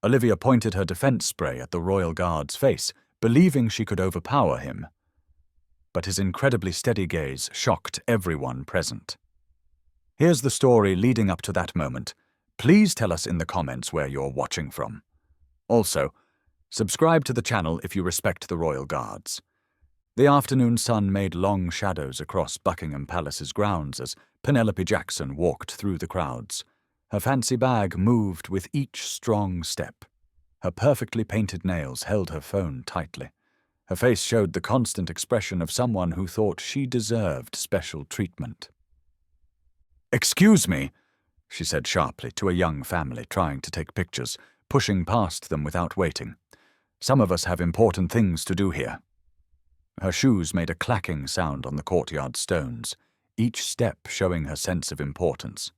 Olivia pointed her defense spray at the royal guard's face, believing she could overpower him. But his incredibly steady gaze shocked everyone present. Here's the story leading up to that moment. Please tell us in the comments where you're watching from. Also, subscribe to the channel if you respect the royal guards. The afternoon sun made long shadows across Buckingham Palace's grounds as Penelope Jackson walked through the crowds. Her fancy bag moved with each strong step. Her perfectly painted nails held her phone tightly. Her face showed the constant expression of someone who thought she deserved special treatment. "Excuse me," she said sharply to a young family trying to take pictures, pushing past them without waiting. "Some of us have important things to do here." Her shoes made a clacking sound on the courtyard stones, each step showing her sense of importance.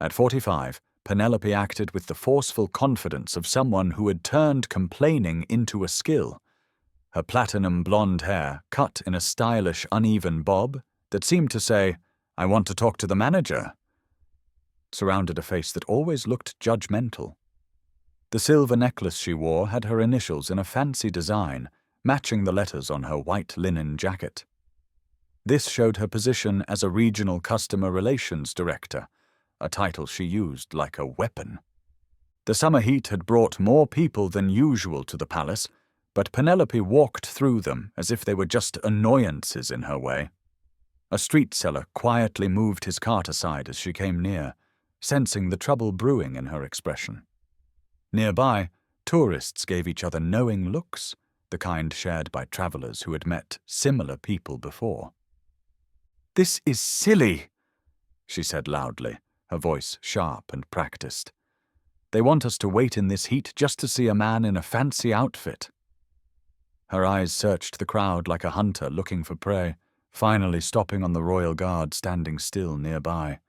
At 45, Penelope acted with the forceful confidence of someone who had turned complaining into a skill. Her platinum blonde hair cut in a stylish, uneven bob that seemed to say, "I want to talk to the manager," surrounded a face that always looked judgmental. The silver necklace she wore had her initials in a fancy design, matching the letters on her white linen jacket. This showed her position as a regional customer relations director, a title she used like a weapon. The summer heat had brought more people than usual to the palace, but Penelope walked through them as if they were just annoyances in her way. A street seller quietly moved his cart aside as she came near, sensing the trouble brewing in her expression. Nearby, tourists gave each other knowing looks, the kind shared by travelers who had met similar people before. "This is silly," she said loudly, her voice sharp and practiced. "They want us to wait in this heat just to see a man in a fancy outfit." Her eyes searched the crowd like a hunter looking for prey, finally stopping on the royal guard standing still nearby.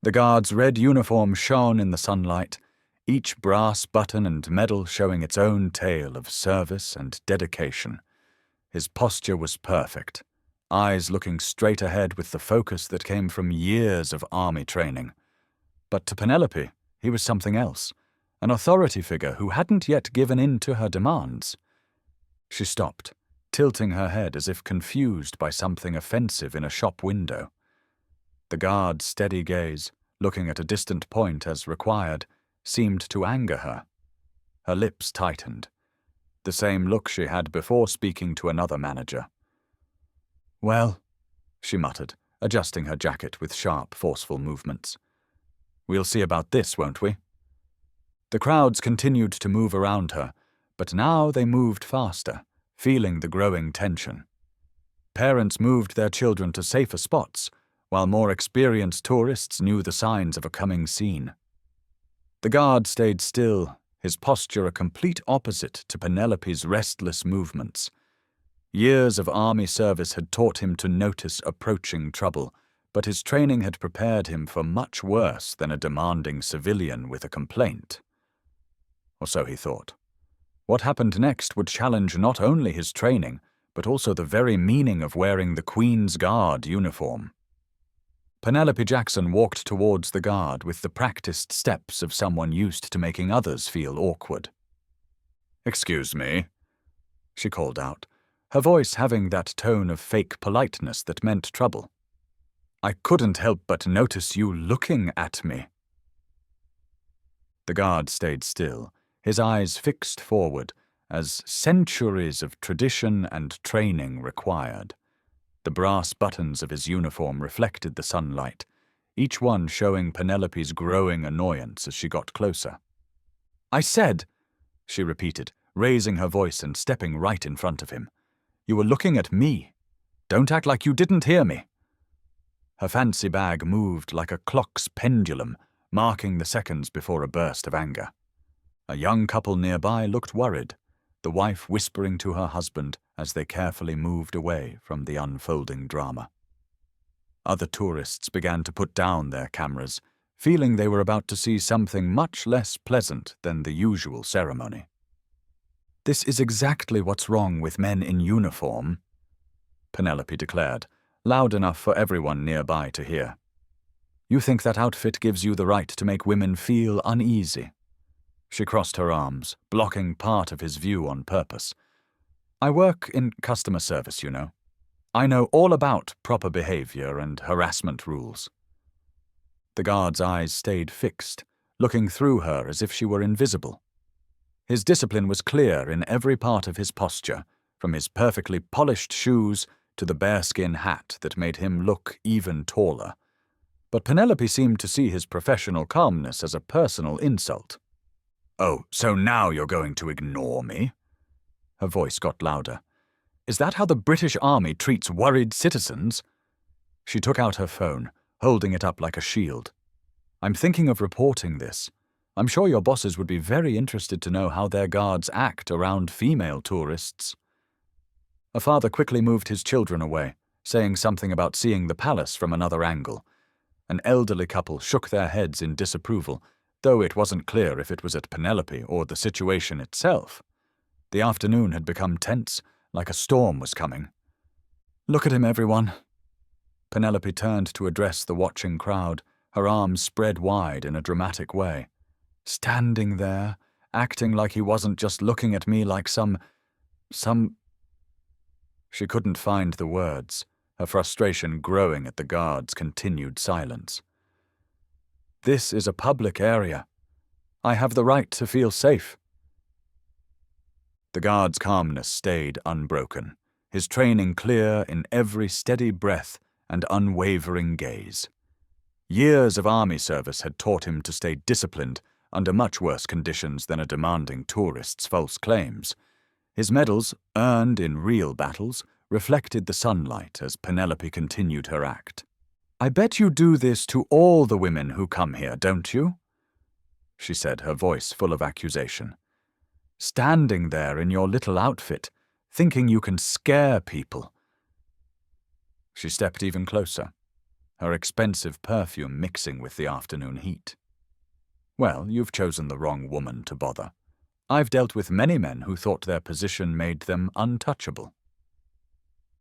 The guard's red uniform shone in the sunlight, each brass button and medal showing its own tale of service and dedication. His posture was perfect, eyes looking straight ahead with the focus that came from years of army training. But to Penelope, he was something else, an authority figure who hadn't yet given in to her demands. She stopped, tilting her head as if confused by something offensive in a shop window. The guard's steady gaze, looking at a distant point as required, seemed to anger her. Her lips tightened, the same look she had before speaking to another manager. "Well," she muttered, adjusting her jacket with sharp, forceful movements. "We'll see about this, won't we?" The crowds continued to move around her, but now they moved faster, feeling the growing tension. Parents moved their children to safer spots, while more experienced tourists knew the signs of a coming scene. The guard stayed still, his posture a complete opposite to Penelope's restless movements. Years of army service had taught him to notice approaching trouble, but his training had prepared him for much worse than a demanding civilian with a complaint. Or so he thought. What happened next would challenge not only his training, but also the very meaning of wearing the Queen's Guard uniform. Penelope Jackson walked towards the guard with the practiced steps of someone used to making others feel awkward. "Excuse me," she called out, her voice having that tone of fake politeness that meant trouble. "I couldn't help but notice you looking at me." The guard stayed still, his eyes fixed forward, as centuries of tradition and training required. The brass buttons of his uniform reflected the sunlight, each one showing Penelope's growing annoyance as she got closer. "I said," she repeated, raising her voice and stepping right in front of him, "you were looking at me. Don't act like you didn't hear me." Her fancy bag moved like a clock's pendulum, marking the seconds before a burst of anger. A young couple nearby looked worried, the wife whispering to her husband as they carefully moved away from the unfolding drama. Other tourists began to put down their cameras, feeling they were about to see something much less pleasant than the usual ceremony. "This is exactly what's wrong with men in uniform," Penelope declared, loud enough for everyone nearby to hear. "You think that outfit gives you the right to make women feel uneasy." She crossed her arms, blocking part of his view on purpose. I work in customer service, you know. I know all about proper behavior and harassment rules. The guard's eyes stayed fixed, looking through her as if she were invisible. His discipline was clear in every part of his posture, from his perfectly polished shoes to the bearskin hat that made him look even taller. But Penelope seemed to see his professional calmness as a personal insult. "Oh, so now you're going to ignore me?" Her voice got louder. "Is that how the British Army treats worried citizens?" She took out her phone, holding it up like a shield. "I'm thinking of reporting this. I'm sure your bosses would be very interested to know how their guards act around female tourists." A father quickly moved his children away, saying something about seeing the palace from another angle. An elderly couple shook their heads in disapproval, though it wasn't clear if it was at Penelope or the situation itself. The afternoon had become tense, like a storm was coming. "Look at him, everyone." Penelope turned to address the watching crowd, her arms spread wide in a dramatic way. Standing there, acting like he wasn't just looking at me like some... She couldn't find the words, her frustration growing at the guard's continued silence. "This is a public area. I have the right to feel safe." The guard's calmness stayed unbroken, his training clear in every steady breath and unwavering gaze. Years of army service had taught him to stay disciplined under much worse conditions than a demanding tourist's false claims. His medals, earned in real battles, reflected the sunlight as Penelope continued her act. "I bet you do this to all the women who come here, don't you?" she said, her voice full of accusation. "Standing there in your little outfit, thinking you can scare people." She stepped even closer, her expensive perfume mixing with the afternoon heat. "Well, you've chosen the wrong woman to bother. I've dealt with many men who thought their position made them untouchable."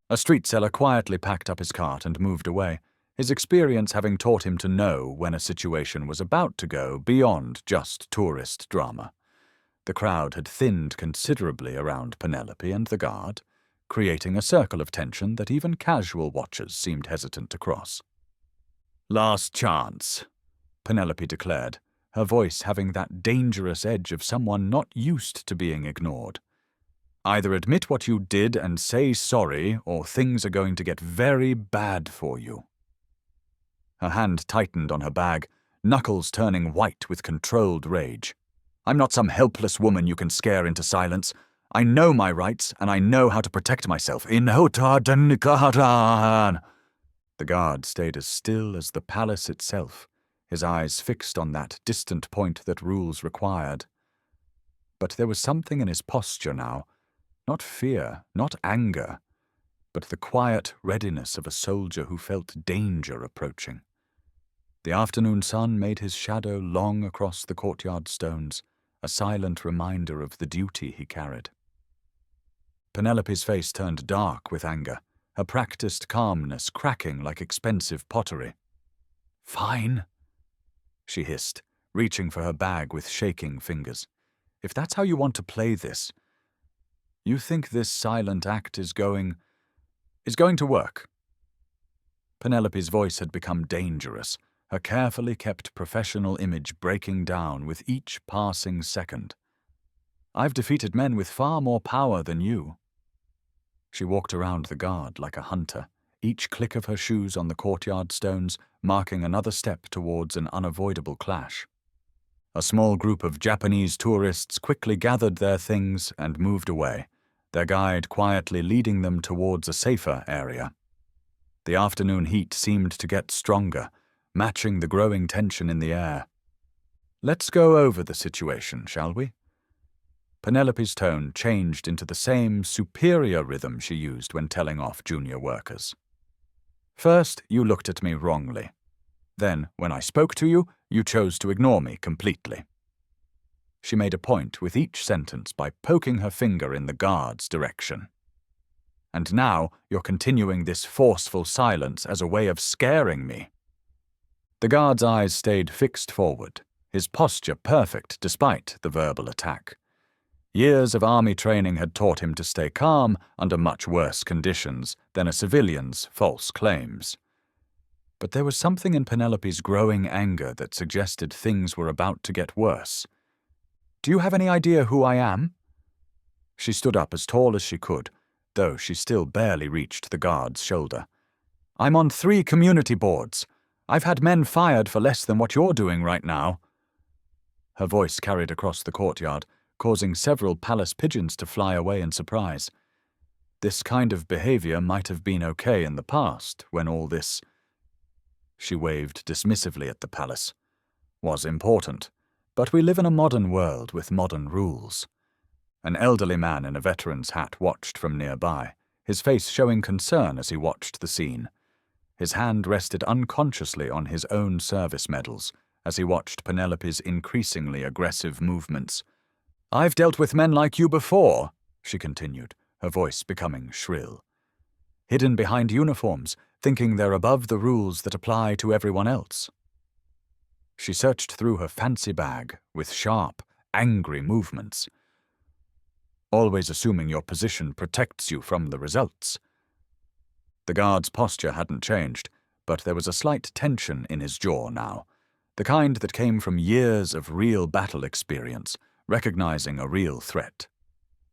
A street seller quietly packed up his cart and moved away, his experience having taught him to know when a situation was about to go beyond just tourist drama. The crowd had thinned considerably around Penelope and the guard, creating a circle of tension that even casual watchers seemed hesitant to cross. "Last chance," Penelope declared, her voice having that dangerous edge of someone not used to being ignored. "Either admit what you did and say sorry, or things are going to get very bad for you." Her hand tightened on her bag, knuckles turning white with controlled rage. "I'm not some helpless woman you can scare into silence. I know my rights, and I know how to protect myself. The guard stayed as still as the palace itself, his eyes fixed on that distant point that rules required. But there was something in his posture now, not fear, not anger, but the quiet readiness of a soldier who felt danger approaching. The afternoon sun made his shadow long across the courtyard stones, a silent reminder of the duty he carried. Penelope's face turned dark with anger, her practiced calmness cracking like expensive pottery. "Fine," she hissed, reaching for her bag with shaking fingers. "If that's how you want to play this, you think this silent act is going to work?" Penelope's voice had become dangerous, her carefully kept professional image breaking down with each passing second. "I've defeated men with far more power than you." She walked around the guard like a hunter, each click of her shoes on the courtyard stones marking another step towards an unavoidable clash. A small group of Japanese tourists quickly gathered their things and moved away, their guide quietly leading them towards a safer area. The afternoon heat seemed to get stronger, matching the growing tension in the air. "Let's go over the situation, shall we?" Penelope's tone changed into the same superior rhythm she used when telling off junior workers. "First, you looked at me wrongly. Then, when I spoke to you, you chose to ignore me completely." She made a point with each sentence by poking her finger in the guard's direction. "And now you're continuing this forceful silence as a way of scaring me." The guard's eyes stayed fixed forward, his posture perfect despite the verbal attack. Years of army training had taught him to stay calm under much worse conditions than a civilian's false claims. But there was something in Penelope's growing anger that suggested things were about to get worse. "Do you have any idea who I am?" She stood up as tall as she could, though she still barely reached the guard's shoulder. "I'm on 3 community boards. I've had men fired for less than what you're doing right now." Her voice carried across the courtyard, causing several palace pigeons to fly away in surprise. This kind of behavior might have been okay in the past, when all this, she waved dismissively at the palace, was important. But we live in a modern world with modern rules. An elderly man in a veteran's hat watched from nearby, his face showing concern as he watched the scene. His hand rested unconsciously on his own service medals as he watched Penelope's increasingly aggressive movements. "I've dealt with men like you before," she continued, her voice becoming shrill. "Hidden behind uniforms, thinking they're above the rules that apply to everyone else." She searched through her fancy bag with sharp, angry movements. "Always assuming your position protects you from the results." The guard's posture hadn't changed, but there was a slight tension in his jaw now, the kind that came from years of real battle experience, recognizing a real threat.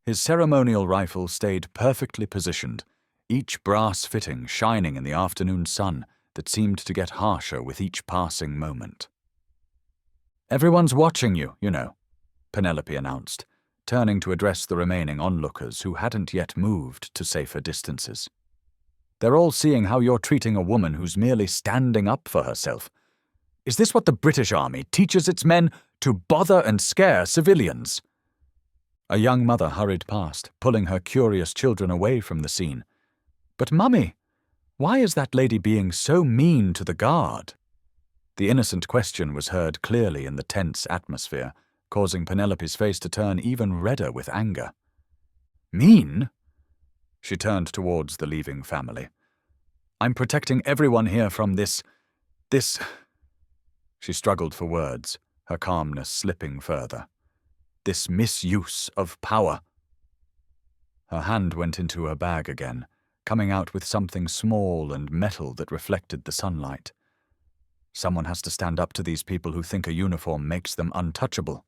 His ceremonial rifle stayed perfectly positioned, each brass fitting shining in the afternoon sun that seemed to get harsher with each passing moment. "Everyone's watching you, you know," Penelope announced, turning to address the remaining onlookers who hadn't yet moved to safer distances. "They're all seeing how you're treating a woman who's merely standing up for herself. Is this what the British Army teaches its men, to bother and scare civilians?" A young mother hurried past, pulling her curious children away from the scene. "But Mummy, why is that lady being so mean to the guard?" The innocent question was heard clearly in the tense atmosphere, causing Penelope's face to turn even redder with anger. "Mean?" She turned towards the leaving family. "I'm protecting everyone here from this... She struggled for words, her calmness slipping further. "This misuse of power." Her hand went into her bag again, coming out with something small and metal that reflected the sunlight. Someone has to stand up to these people who think a uniform makes them untouchable.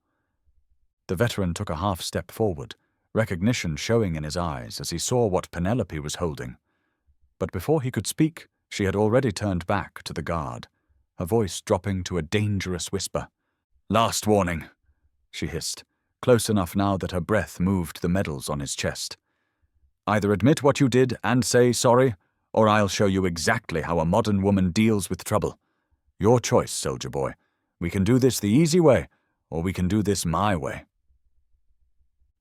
The veteran took a half step forward, recognition showing in his eyes as he saw what Penelope was holding. But before he could speak, she had already turned back to the guard, her voice dropping to a dangerous whisper. "Last warning," she hissed, close enough now that her breath moved the medals on his chest. "Either admit what you did and say sorry, or I'll show you exactly how a modern woman deals with trouble. Your choice, soldier boy. We can do this the easy way, or we can do this my way."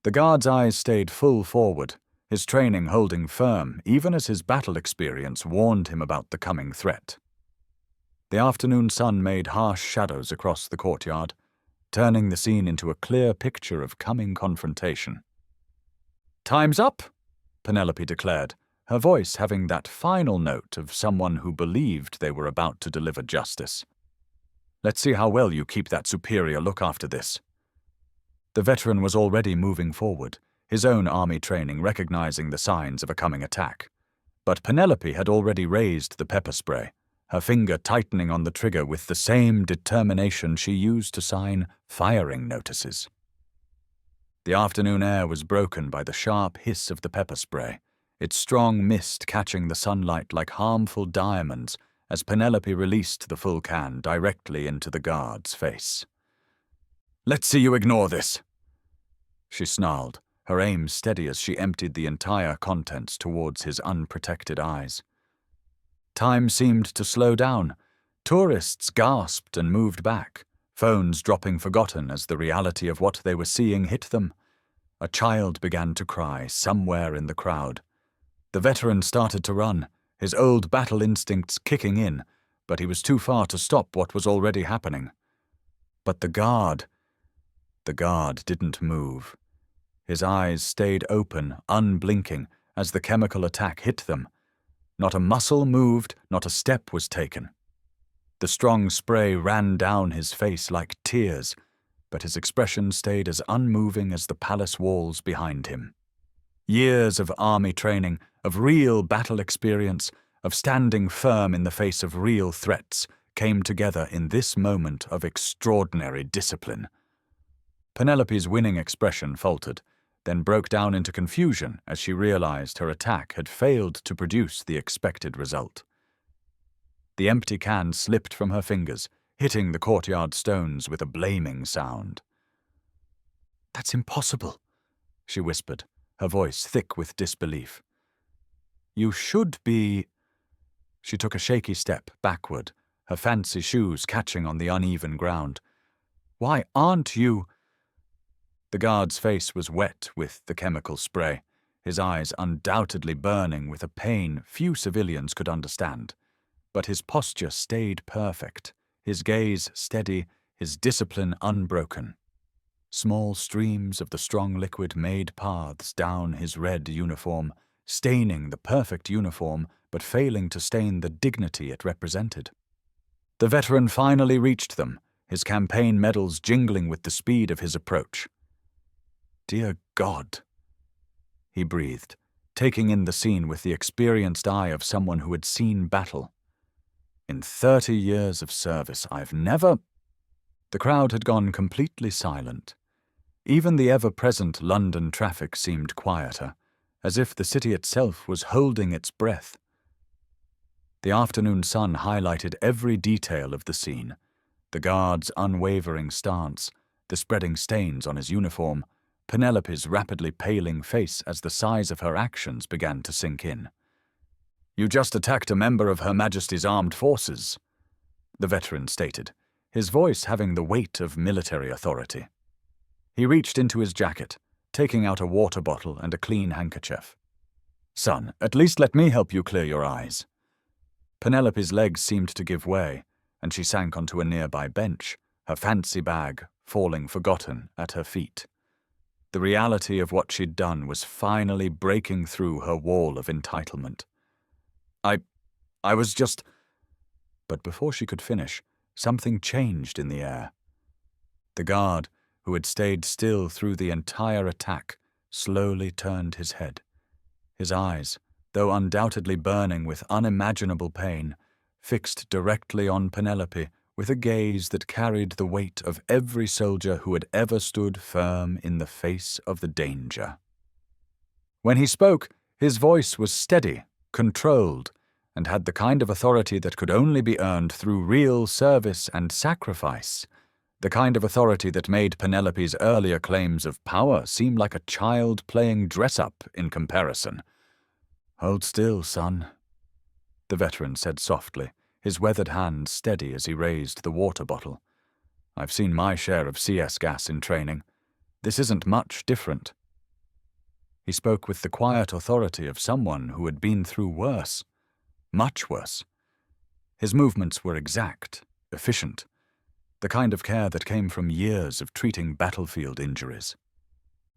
The guard's eyes stayed full forward, his training holding firm even as his battle experience warned him about the coming threat. The afternoon sun made harsh shadows across the courtyard, turning the scene into a clear picture of coming confrontation. "Time's up," Penelope declared, her voice having that final note of someone who believed they were about to deliver justice. "Let's see how well you keep that superior look after this." The veteran was already moving forward, his own army training recognizing the signs of a coming attack. But Penelope had already raised the pepper spray, her finger tightening on the trigger with the same determination she used to sign firing notices. The afternoon air was broken by the sharp hiss of the pepper spray, its strong mist catching the sunlight like harmful diamonds as Penelope released the full can directly into the guard's face. "Let's see you ignore this," she snarled, her aim steady as she emptied the entire contents towards his unprotected eyes. Time seemed to slow down. Tourists gasped and moved back, phones dropping forgotten as the reality of what they were seeing hit them. A child began to cry somewhere in the crowd. The veteran started to run, his old battle instincts kicking in, but he was too far to stop what was already happening. But the guard didn't move. His eyes stayed open, unblinking, as the chemical attack hit them. Not a muscle moved, not a step was taken. The strong spray ran down his face like tears, but his expression stayed as unmoving as the palace walls behind him. Years of army training, of real battle experience, of standing firm in the face of real threats came together in this moment of extraordinary discipline. Penelope's winning expression faltered, then broke down into confusion as she realized her attack had failed to produce the expected result. The empty can slipped from her fingers, hitting the courtyard stones with a blaming sound. "That's impossible," she whispered, her voice thick with disbelief. "You should be—" She took a shaky step backward, her fancy shoes catching on the uneven ground. "Why aren't you—" The guard's face was wet with the chemical spray, his eyes undoubtedly burning with a pain few civilians could understand. But his posture stayed perfect, his gaze steady, his discipline unbroken. Small streams of the strong liquid made paths down his red uniform, staining the perfect uniform but failing to stain the dignity it represented. The veteran finally reached them, his campaign medals jingling with the speed of his approach. "Dear God," he breathed, taking in the scene with the experienced eye of someone who had seen battle. "In 30 years of service, I've never—" The crowd had gone completely silent. Even the ever-present London traffic seemed quieter, as if the city itself was holding its breath. The afternoon sun highlighted every detail of the scene: the guard's unwavering stance, the spreading stains on his uniform, Penelope's rapidly paling face as the size of her actions began to sink in. "You just attacked a member of Her Majesty's Armed Forces," the veteran stated, his voice having the weight of military authority. He reached into his jacket, taking out a water bottle and a clean handkerchief. "Son, at least let me help you clear your eyes." Penelope's legs seemed to give way, and she sank onto a nearby bench, her fancy bag falling forgotten at her feet. The reality of what she'd done was finally breaking through her wall of entitlement. I was just—" But before she could finish, something changed in the air. The guard, who had stayed still through the entire attack, slowly turned his head. His eyes, though undoubtedly burning with unimaginable pain, fixed directly on Penelope with a gaze that carried the weight of every soldier who had ever stood firm in the face of the danger. When he spoke, his voice was steady, controlled, and had the kind of authority that could only be earned through real service and sacrifice, the kind of authority that made Penelope's earlier claims of power seem like a child playing dress-up in comparison. "Hold still, son," the veteran said softly, his weathered hand steady as he raised the water bottle. "I've seen my share of CS gas in training. This isn't much different." He spoke with the quiet authority of someone who had been through worse. Much worse. His movements were exact, efficient, the kind of care that came from years of treating battlefield injuries.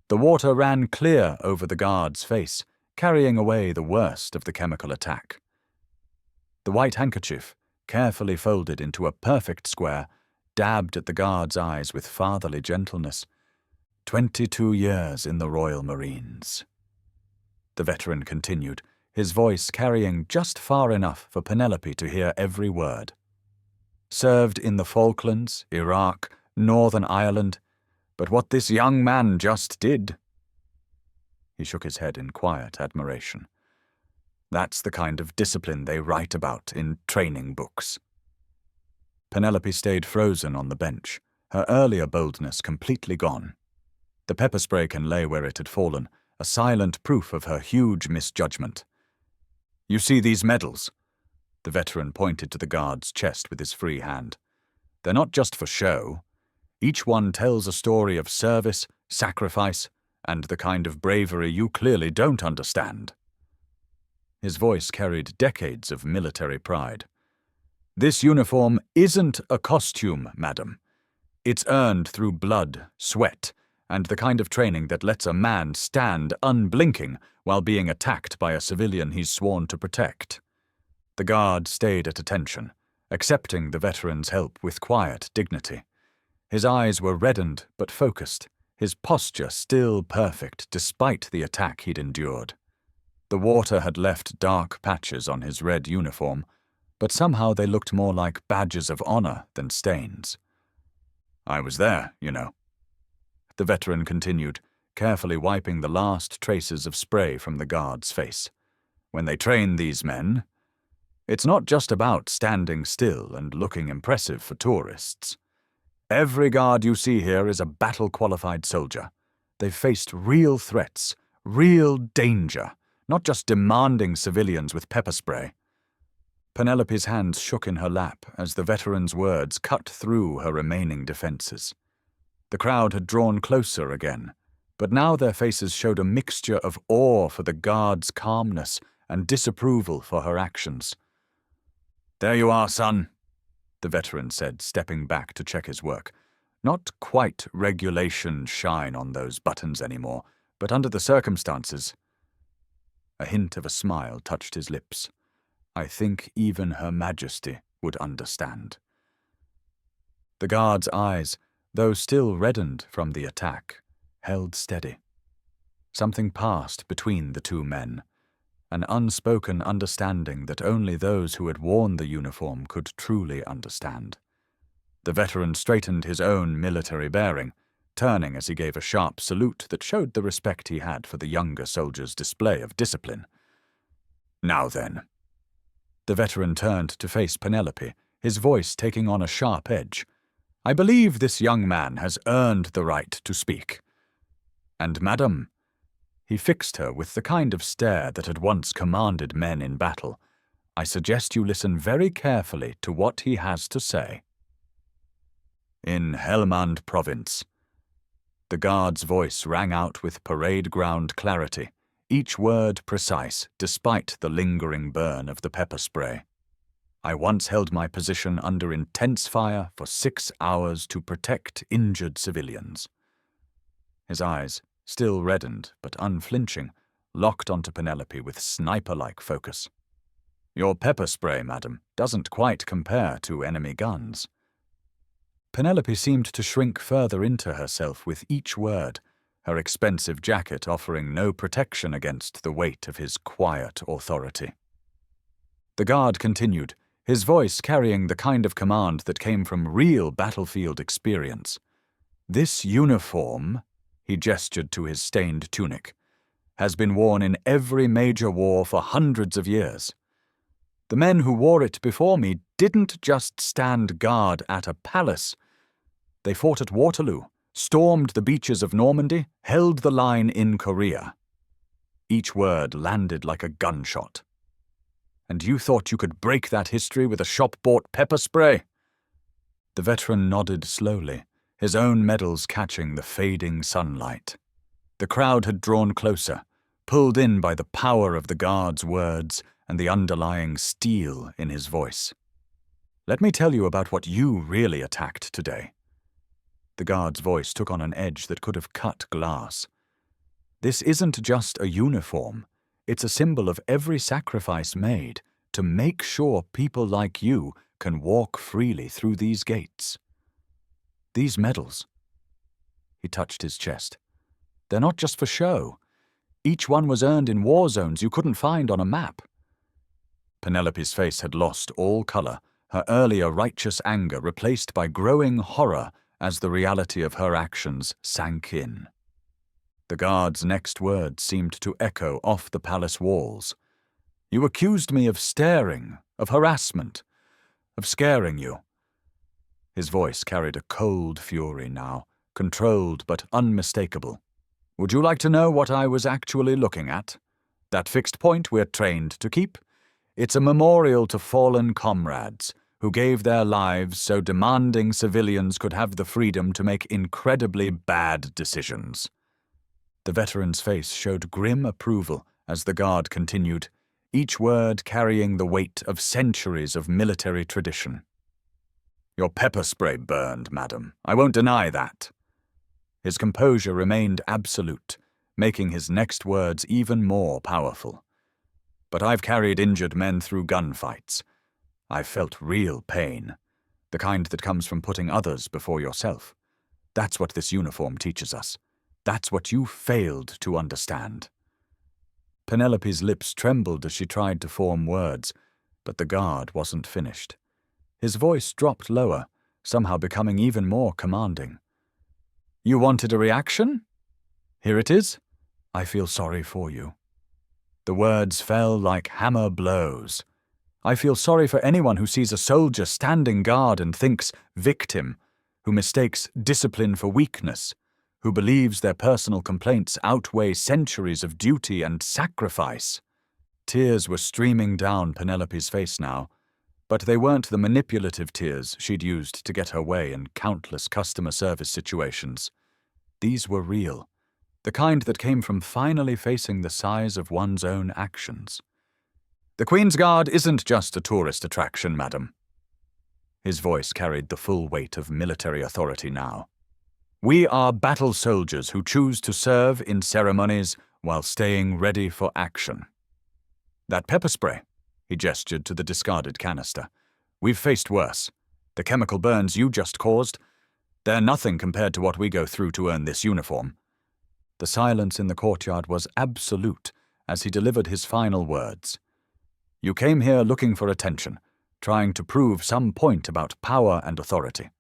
The water ran clear over the guard's face, carrying away the worst of the chemical attack. The white handkerchief, carefully folded into a perfect square, dabbed at the guard's eyes with fatherly gentleness. 22 years in the Royal Marines," the veteran continued, his voice carrying just far enough for Penelope to hear every word. "Served in the Falklands, Iraq, Northern Ireland, but what this young man just did—" He shook his head in quiet admiration. "That's the kind of discipline they write about in training books." Penelope stayed frozen on the bench, her earlier boldness completely gone. The pepper spray can lay where it had fallen, a silent proof of her huge misjudgment. "You see these medals?" The veteran pointed to the guard's chest with his free hand. "They're not just for show. Each one tells a story of service, sacrifice, and the kind of bravery you clearly don't understand." His voice carried decades of military pride. "This uniform isn't a costume, madam. It's earned through blood, sweat, and the kind of training that lets a man stand unblinking while being attacked by a civilian he's sworn to protect." The guard stayed at attention, accepting the veteran's help with quiet dignity. His eyes were reddened but focused, his posture still perfect despite the attack he'd endured. The water had left dark patches on his red uniform, but somehow they looked more like badges of honor than stains. "I was there, you know," the veteran continued, carefully wiping the last traces of spray from the guard's face. "When they train these men, it's not just about standing still and looking impressive for tourists. Every guard you see here is a battle-qualified soldier. They've faced real threats, real danger, not just demanding civilians with pepper spray." Penelope's hands shook in her lap as the veteran's words cut through her remaining defenses. The crowd had drawn closer again, but now their faces showed a mixture of awe for the guard's calmness and disapproval for her actions. "There you are, son," the veteran said, stepping back to check his work. Not quite regulation shine on those buttons anymore, but under the circumstances. A hint of a smile touched his lips. "I think even Her Majesty would understand." The guard's eyes, though still reddened from the attack, held steady. Something passed between the two men, an unspoken understanding that only those who had worn the uniform could truly understand. The veteran straightened his own military bearing, turning as he gave a sharp salute that showed the respect he had for the younger soldier's display of discipline. "Now then." The veteran turned to face Penelope, his voice taking on a sharp edge. "I believe this young man has earned the right to speak. And, madam," he fixed her with the kind of stare that had once commanded men in battle, "I suggest you listen very carefully to what he has to say." "In Helmand Province," the guard's voice rang out with parade ground clarity, each word precise despite the lingering burn of the pepper spray. "I once held my position under intense fire for 6 hours to protect injured civilians." His eyes, still reddened but unflinching, locked onto Penelope with sniper-like focus. "Your pepper spray, madam, doesn't quite compare to enemy guns." Penelope seemed to shrink further into herself with each word, her expensive jacket offering no protection against the weight of his quiet authority. The guard continued, his voice carrying the kind of command that came from real battlefield experience. "This uniform," he gestured to his stained tunic, "has been worn in every major war for hundreds of years. The men who wore it before me didn't just stand guard at a palace. They fought at Waterloo, stormed the beaches of Normandy, held the line in Korea." Each word landed like a gunshot. "And you thought you could break that history with a shop-bought pepper spray?" The veteran nodded slowly, his own medals catching the fading sunlight. The crowd had drawn closer, pulled in by the power of the guard's words and the underlying steel in his voice. "Let me tell you about what you really attacked today." The guard's voice took on an edge that could have cut glass. "This isn't just a uniform. It's a symbol of every sacrifice made to make sure people like you can walk freely through these gates. These medals," he touched his chest, "they're not just for show. Each one was earned in war zones you couldn't find on a map." Penelope's face had lost all color, her earlier righteous anger replaced by growing horror as the reality of her actions sank in. The guard's next words seemed to echo off the palace walls. "You accused me of staring, of harassment, of scaring you." His voice carried a cold fury now, controlled but unmistakable. "Would you like to know what I was actually looking at? That fixed point we're trained to keep? It's a memorial to fallen comrades who gave their lives so demanding civilians could have the freedom to make incredibly bad decisions." The veteran's face showed grim approval as the guard continued, each word carrying the weight of centuries of military tradition. "Your pepper spray burned, madam. I won't deny that." His composure remained absolute, making his next words even more powerful. "But I've carried injured men through gunfights. I've felt real pain, the kind that comes from putting others before yourself. That's what this uniform teaches us. That's what you failed to understand." Penelope's lips trembled as she tried to form words, but the guard wasn't finished. His voice dropped lower, somehow becoming even more commanding. "You wanted a reaction? Here it is. I feel sorry for you." The words fell like hammer blows. I feel sorry for anyone who sees a soldier standing guard and thinks victim, who mistakes discipline for weakness, who believes their personal complaints outweigh centuries of duty and sacrifice. Tears were streaming down Penelope's face now, but they weren't the manipulative tears she'd used to get her way in countless customer service situations. These were real, the kind that came from finally facing the size of one's own actions. "The Queen's Guard isn't just a tourist attraction, madam." His voice carried the full weight of military authority now. "We are battle soldiers who choose to serve in ceremonies while staying ready for action." "That pepper spray," he gestured to the discarded canister. "We've faced worse. The chemical burns you just caused, they're nothing compared to what we go through to earn this uniform." The silence in the courtyard was absolute as he delivered his final words. "You came here looking for attention, trying to prove some point about power and authority.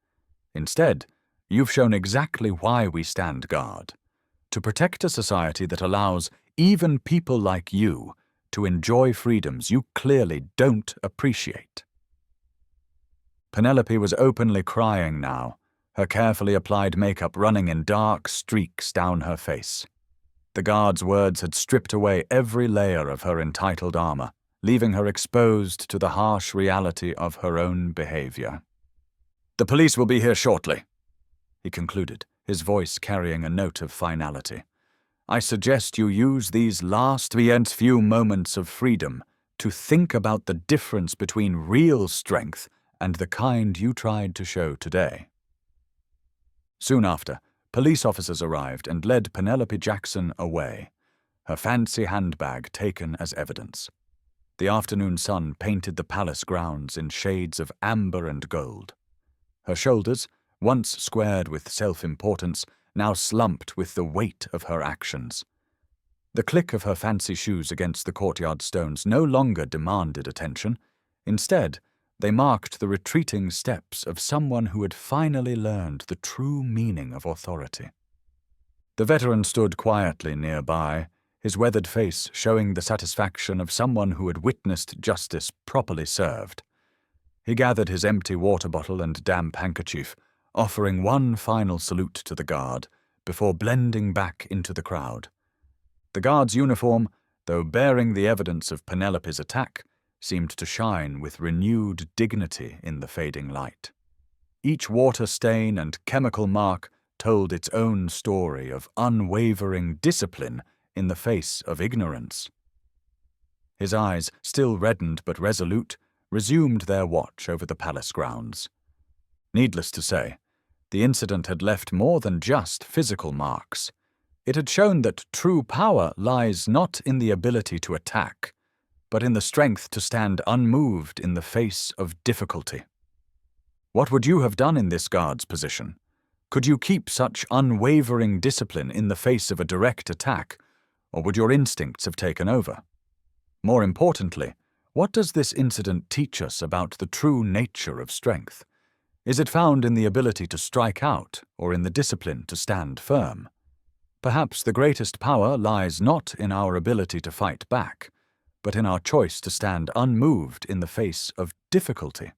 Instead, you've shown exactly why we stand guard: to protect a society that allows even people like you to enjoy freedoms you clearly don't appreciate." Penelope was openly crying now, her carefully applied makeup running in dark streaks down her face. The guard's words had stripped away every layer of her entitled armor, leaving her exposed to the harsh reality of her own behavior. "The police will be here shortly," he concluded, his voice carrying a note of finality. "I suggest you use these last few moments of freedom to think about the difference between real strength and the kind you tried to show today." Soon after, police officers arrived and led Penelope Jackson away, her fancy handbag taken as evidence. The afternoon sun painted the palace grounds in shades of amber and gold. Her shoulders, once squared with self-importance, now slumped with the weight of her actions. The click of her fancy shoes against the courtyard stones no longer demanded attention. Instead, they marked the retreating steps of someone who had finally learned the true meaning of authority. The veteran stood quietly nearby, his weathered face showing the satisfaction of someone who had witnessed justice properly served. He gathered his empty water bottle and damp handkerchief, offering one final salute to the guard before blending back into the crowd. The guard's uniform, though bearing the evidence of Penelope's attack, seemed to shine with renewed dignity in the fading light. Each water stain and chemical mark told its own story of unwavering discipline in the face of ignorance. His eyes, still reddened but resolute, resumed their watch over the palace grounds. Needless to say, the incident had left more than just physical marks. It had shown that true power lies not in the ability to attack, but in the strength to stand unmoved in the face of difficulty. What would you have done in this guard's position? Could you keep such unwavering discipline in the face of a direct attack, or would your instincts have taken over? More importantly, what does this incident teach us about the true nature of strength? Is it found in the ability to strike out, or in the discipline to stand firm? Perhaps the greatest power lies not in our ability to fight back, but in our choice to stand unmoved in the face of difficulty.